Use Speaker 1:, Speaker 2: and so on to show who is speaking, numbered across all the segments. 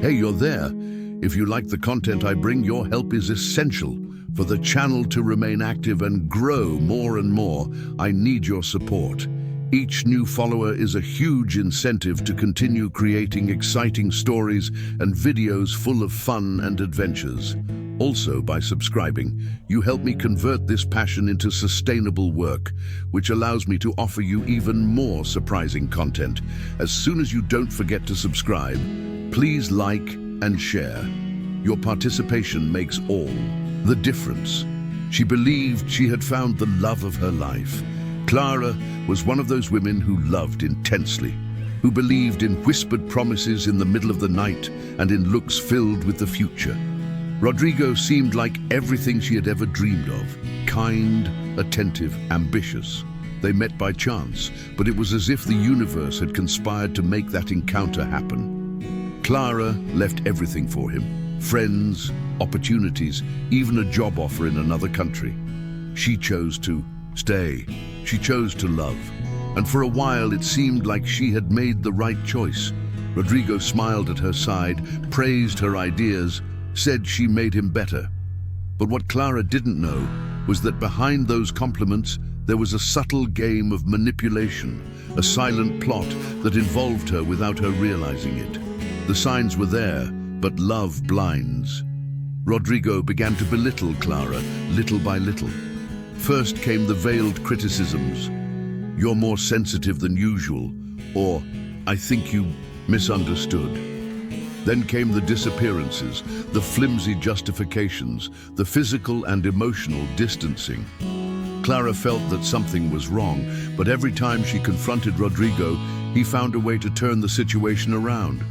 Speaker 1: Hey, you're there. If you like the content I bring, your help is essential. For the channel to remain active and grow more and more, I need your support. Each new follower is a huge incentive to continue creating exciting stories and videos full of fun and adventures. Also, by subscribing, you help me convert this passion into sustainable work, which allows me to offer you even more surprising content. As soon as you don't forget to subscribe, please like and share. Your participation makes all the difference. She believed she had found the love of her life. Clara was one of those women who loved intensely, who believed in whispered promises in the middle of the night and in looks filled with the future. Rodrigo seemed like everything she had ever dreamed of: kind, attentive, ambitious. They met by chance, but it was as if the universe had conspired to make that encounter happen. Clara left everything for him: friends, opportunities, even a job offer in another country. She chose to stay. She chose to love. And for a while it seemed like she had made the right choice. Rodrigo smiled at her side, praised her ideas, said she made him better. But what Clara didn't know was that behind those compliments there was a subtle game of manipulation, a silent plot that involved her without her realizing it. The signs were there, but love blinds. Rodrigo began to belittle Clara, little by little. First came the veiled criticisms: "You're more sensitive than usual," or "I think you misunderstood." Then came the disappearances, the flimsy justifications, the physical and emotional distancing. Clara felt that something was wrong, but every time she confronted Rodrigo, he found a way to turn the situation around.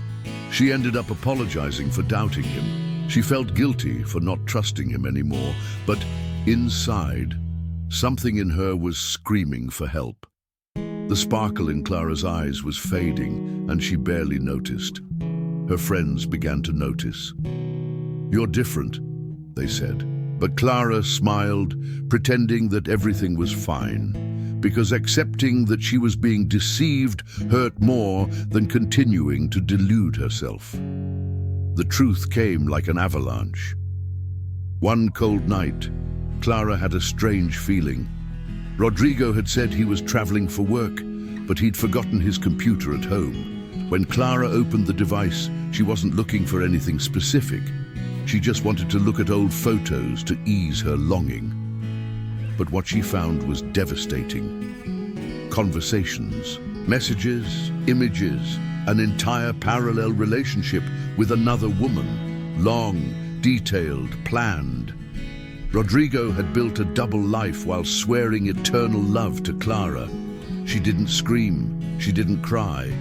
Speaker 1: She ended up apologizing for doubting him. She felt guilty for not trusting him anymore, but inside, something in her was screaming for help. The sparkle in Clara's eyes was fading, and she barely noticed. Her friends began to notice. "You're different," they said. But Clara smiled, pretending that everything was fine, because accepting that she was being deceived hurt more than continuing to delude herself. The truth came like an avalanche. One cold night, Clara had a strange feeling. Rodrigo had said he was traveling for work, but he'd forgotten his computer at home. When Clara opened the device, she wasn't looking for anything specific. She just wanted to look at old photos to ease her longing. But what she found was devastating. Conversations, messages, images, an entire parallel relationship with another woman. Long, detailed, planned. Rodrigo had built a double life while swearing eternal love to Clara. She didn't scream, she didn't cry.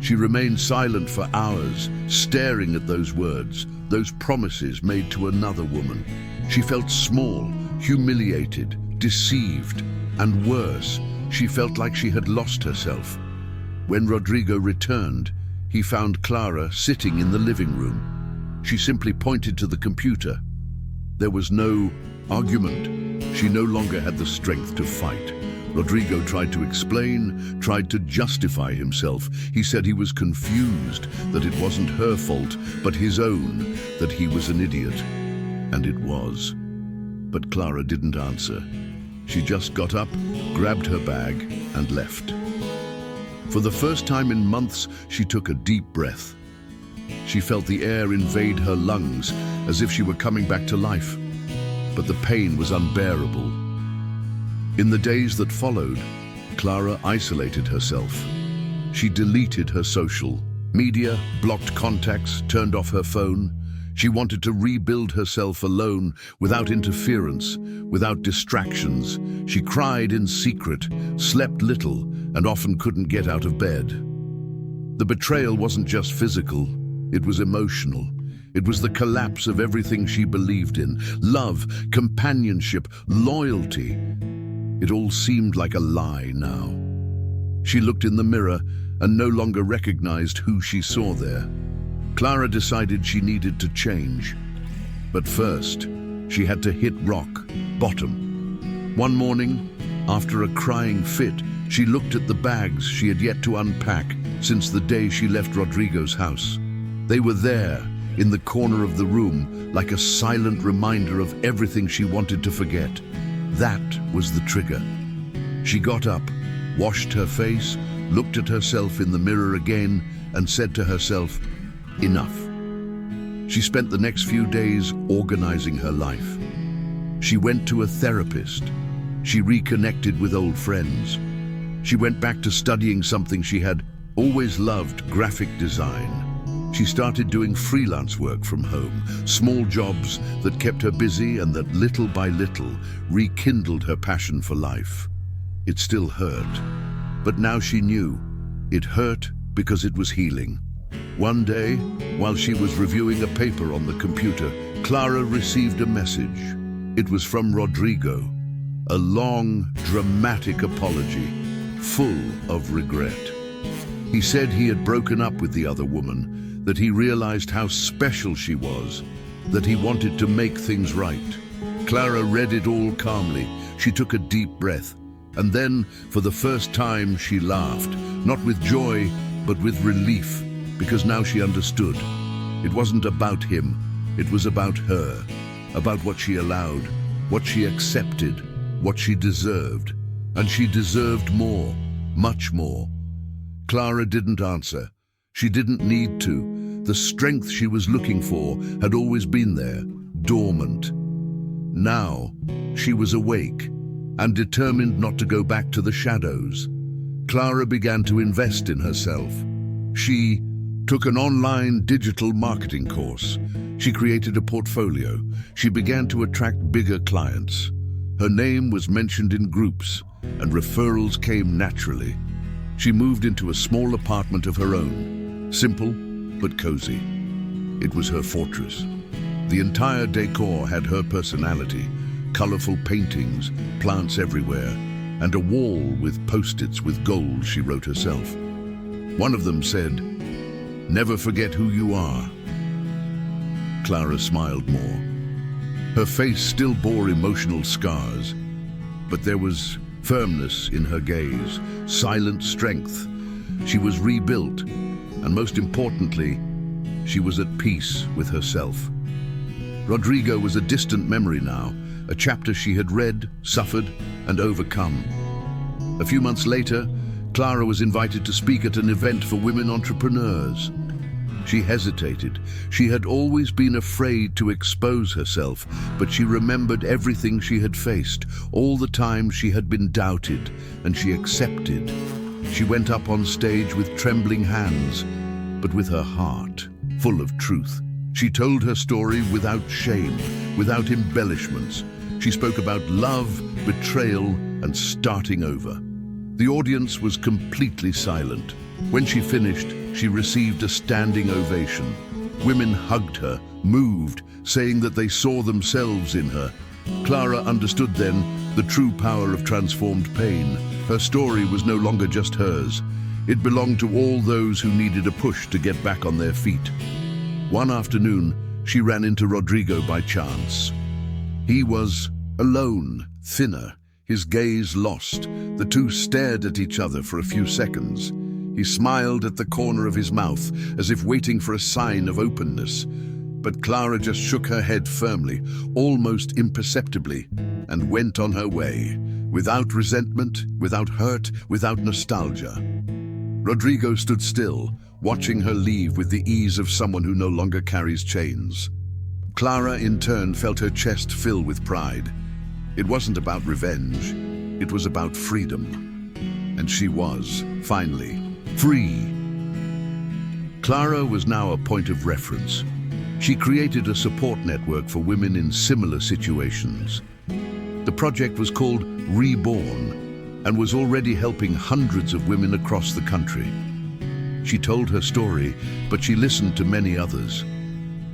Speaker 1: She remained silent for hours, staring at those words, those promises made to another woman. She felt small, humiliated, deceived, and worse, she felt like she had lost herself. When Rodrigo returned, he found Clara sitting in the living room. She simply pointed to the computer. There was no argument. She no longer had the strength to fight. Rodrigo tried to explain, tried to justify himself. He said he was confused, that it wasn't her fault, but his own, that he was an idiot. And it was. But Clara didn't answer. She just got up, grabbed her bag, and left. For the first time in months, she took a deep breath. She felt the air invade her lungs, as if she were coming back to life. But the pain was unbearable. In the days that followed, Clara isolated herself. She deleted her social media, blocked contacts, turned off her phone. She wanted to rebuild herself alone, without interference, without distractions. She cried in secret, slept little, and often couldn't get out of bed. The betrayal wasn't just physical, it was emotional. It was the collapse of everything she believed in: love, companionship, loyalty. It all seemed like a lie now. She looked in the mirror and no longer recognized who she saw there. Clara decided she needed to change. But first, she had to hit rock bottom. One morning, after a crying fit, she looked at the bags she had yet to unpack since the day she left Rodrigo's house. They were there, in the corner of the room, like a silent reminder of everything she wanted to forget. That was the trigger. She got up, washed her face, looked at herself in the mirror again, and said to herself, "Enough." She spent the next few days organizing her life. She went to a therapist. She reconnected with old friends. She went back to studying something she had always loved, graphic design. She started doing freelance work from home, small jobs that kept her busy and that little by little rekindled her passion for life. It still hurt, but now she knew it hurt because it was healing. One day, while she was reviewing a paper on the computer, Clara received a message. It was from Rodrigo, a long, dramatic apology, full of regret. He said he had broken up with the other woman, that he realized how special she was, that he wanted to make things right. Clara read it all calmly. She took a deep breath, and then, for the first time, she laughed, not with joy, but with relief, because now she understood. It wasn't about him, it was about her, about what she allowed, what she accepted, what she deserved. And she deserved more, much more. Clara didn't answer. She didn't need to. The strength she was looking for had always been there, dormant. Now, she was awake and determined not to go back to the shadows. Clara began to invest in herself. She took an online digital marketing course. She created a portfolio. She began to attract bigger clients. Her name was mentioned in groups, and referrals came naturally. She moved into a small apartment of her own, simple but cozy. It was her fortress. The entire decor had her personality, colorful paintings, plants everywhere, and a wall with post-its with goals she wrote herself. One of them said, "Never forget who you are." Clara smiled more. Her face still bore emotional scars, but there was firmness in her gaze, silent strength. She was rebuilt, and most importantly, she was at peace with herself. Rodrigo was a distant memory now, a chapter she had read, suffered, and overcome. A few months later, Clara was invited to speak at an event for women entrepreneurs. She hesitated. She had always been afraid to expose herself, but she remembered everything she had faced, all the time she had been doubted, and she accepted. She went up on stage with trembling hands, but with her heart full of truth. She told her story without shame, without embellishments. She spoke about love, betrayal, and starting over. The audience was completely silent. When she finished, she received a standing ovation. Women hugged her, moved, saying that they saw themselves in her. Clara understood then the true power of transformed pain. Her story was no longer just hers. It belonged to all those who needed a push to get back on their feet. One afternoon, she ran into Rodrigo by chance. He was alone, thinner, his gaze lost. The two stared at each other for a few seconds. He smiled at the corner of his mouth, as if waiting for a sign of openness. But Clara just shook her head firmly, almost imperceptibly, and went on her way, without resentment, without hurt, without nostalgia. Rodrigo stood still, watching her leave with the ease of someone who no longer carries chains. Clara, in turn, felt her chest fill with pride. It wasn't about revenge, it was about freedom. And she was, finally, free. Clara was now a point of reference. She created a support network for women in similar situations. The project was called Reborn and was already helping hundreds of women across the country. She told her story, but she listened to many others.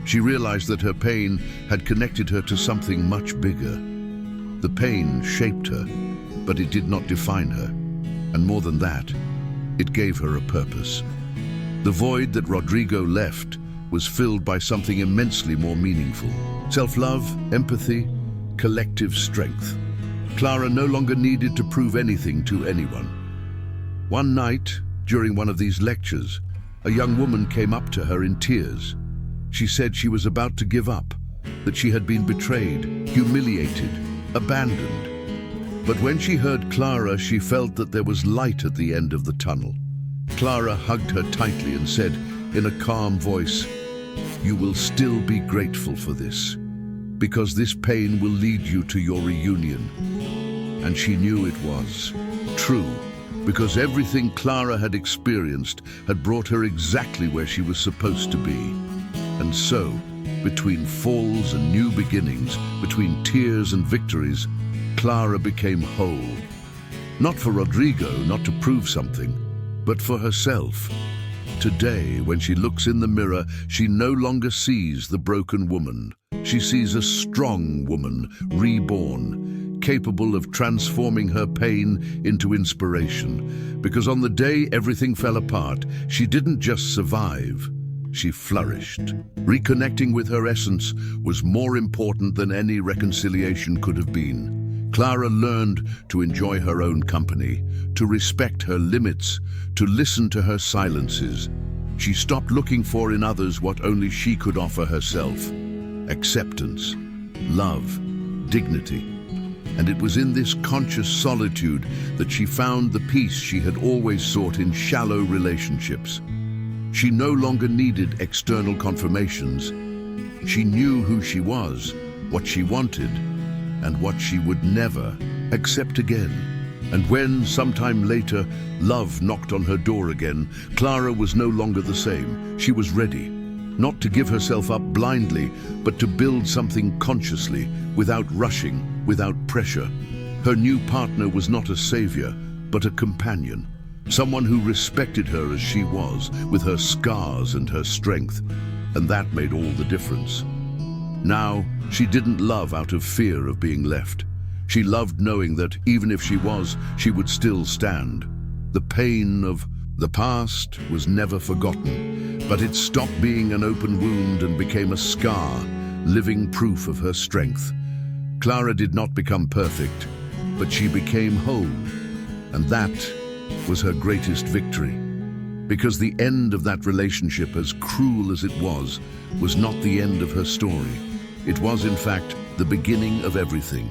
Speaker 1: She realized that her pain had connected her to something much bigger. The pain shaped her, but it did not define her. And more than that, it gave her a purpose. The void that Rodrigo left was filled by something immensely more meaningful. Self-love, empathy, collective strength. Clara no longer needed to prove anything to anyone. One night, during one of these lectures, a young woman came up to her in tears. She said she was about to give up, that she had been betrayed, humiliated, abandoned. But when she heard Clara, she felt that there was light at the end of the tunnel. Clara hugged her tightly and said, in a calm voice, "You will still be grateful for this, because this pain will lead you to your reunion." And she knew it was true, because everything Clara had experienced had brought her exactly where she was supposed to be. And so, between falls and new beginnings, between tears and victories, Clara became whole. Not for Rodrigo, not to prove something, but for herself. Today, when she looks in the mirror, she no longer sees the broken woman. She sees a strong woman, reborn, capable of transforming her pain into inspiration. Because on the day everything fell apart, she didn't just survive, she flourished. Reconnecting with her essence was more important than any reconciliation could have been. Clara learned to enjoy her own company, to respect her limits, to listen to her silences. She stopped looking for in others what only she could offer herself: acceptance, love, dignity. And it was in this conscious solitude that she found the peace she had always sought in shallow relationships. She no longer needed external confirmations. She knew who she was, what she wanted, and what she would never accept again. And when, sometime later, love knocked on her door again, Clara was no longer the same. She was ready, not to give herself up blindly, but to build something consciously, without rushing, without pressure. Her new partner was not a savior, but a companion. Someone who respected her as she was, with her scars and her strength. And that made all the difference. Now, she didn't love out of fear of being left. She loved knowing that, even if she was, she would still stand. The pain of the past was never forgotten, but it stopped being an open wound and became a scar, living proof of her strength. Clara did not become perfect, but she became whole, and that was her greatest victory. Because the end of that relationship, as cruel as it was not the end of her story. It was, in fact, the beginning of everything.